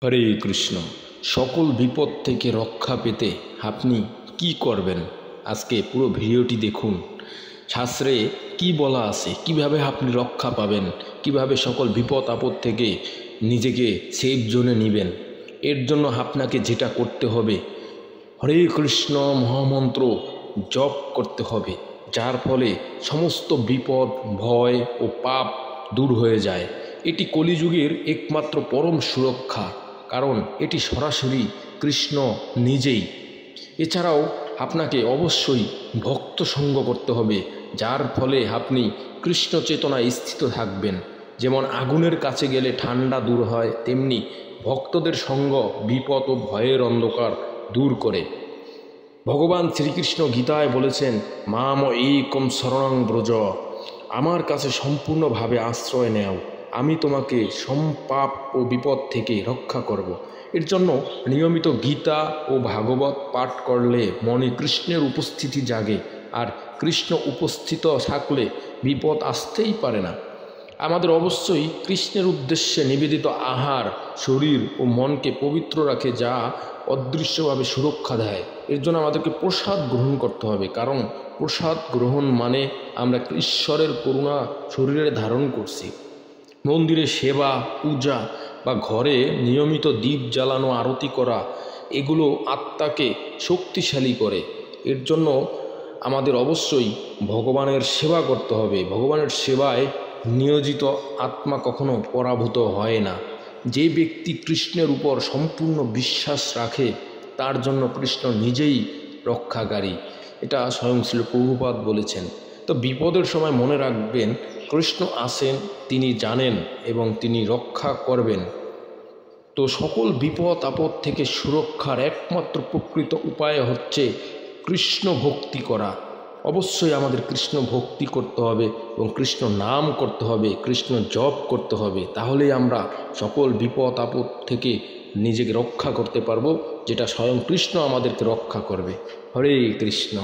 হরে কৃষ্ণ। সকল বিপদ থেকে রক্ষা পেতে আপনি কি করবেন? আজকে পুরো ভিডিওটি দেখুন। শাস্ত্রে কি বলা আছে, কিভাবে আপনি রক্ষা পাবেন, কিভাবে সকল বিপদ আপদ থেকে নিজেকে সেফ জোনে নেবেন। এর জন্য আপনাকে যেটা করতে হবে, হরে কৃষ্ণ মহামন্ত্র জপ করতে হবে, যার ফলে সমস্ত বিপদ, ভয় ও পাপ দূর হয়ে যায়। এটি কলিযুগের একমাত্র পরম সুরক্ষা, কারণ এটি সরাসরি কৃষ্ণ নিজেই। এছাড়াও আপনাকে অবশ্যই ভক্ত সঙ্গ করতে হবে, যার ফলে আপনি কৃষ্ণ চেতনায় স্থিত থাকবেন। যেমন আগুনের কাছে গেলে ঠান্ডা দূর হয়, তেমনি ভক্তদের সঙ্গ বিপদ ও ভয়ের অন্ধকার দূর করে। ভগবান শ্রীকৃষ্ণ গীতায় বলেছেন, মাম একম শরণং ব্রজ, আমার কাছে সম্পূর্ণভাবে আশ্রয় নেও, আমি তোমাকে সম্পাপ ও বিপদ থেকে রক্ষা করব। এর জন্য নিয়মিত গীতা ও ভাগবত পাঠ করলে মনে কৃষ্ণের উপস্থিতি জাগে, আর কৃষ্ণ উপস্থিত থাকলে বিপদ আসতেই পারে না। আমাদের অবশ্যই কৃষ্ণের উদ্দেশ্যে নিবেদিত আহার শরীর ও মনকে পবিত্র রাখে, যা অদৃশ্যভাবে সুরক্ষা দেয়। এর জন্য আমাদেরকে প্রসাদ গ্রহণ করতে হবে, কারণ প্রসাদ গ্রহণ মানে আমরা ঈশ্বরের করুণা শরীরে ধারণ করছি। মন্দিরে সেবা পূজা বা ঘরে নিয়মিত দীপ জ্বালানো, আরতি করা, এগুলো আত্মাকে শক্তিশালী করে। এর জন্য আমাদের অবশ্যই ভগবানের সেবা করতে হবে। ভগবানের সেবায় নিয়োজিত আত্মা কখনো পরাভূত হয় না। যে ব্যক্তি কৃষ্ণের উপর সম্পূর্ণ বিশ্বাস রাখে, তার জন্য কৃষ্ণ নিজেই রক্ষাকারী। এটা স্বয়ং শ্রী প্রভুপাদ বলেছেন। তো বিপদের সময় মনে রাখবেন, কৃষ্ণ আসেন, তিনি জানেন এবং তিনি রক্ষা করবেন। তো সকল বিপদ আপদ থেকে সুরক্ষার একমাত্র প্রকৃত উপায় হচ্ছে কৃষ্ণ ভক্তি করা। অবশ্যই আমাদের কৃষ্ণ ভক্তি করতে হবে এবং কৃষ্ণ নাম করতে হবে, কৃষ্ণ জপ করতে হবে। তাহলেই আমরা সকল বিপদ আপদ থেকে নিজেকে রক্ষা করতে পারবো, যেটা স্বয়ং কৃষ্ণ আমাদেরকে রক্ষা করবে। হরে কৃষ্ণ।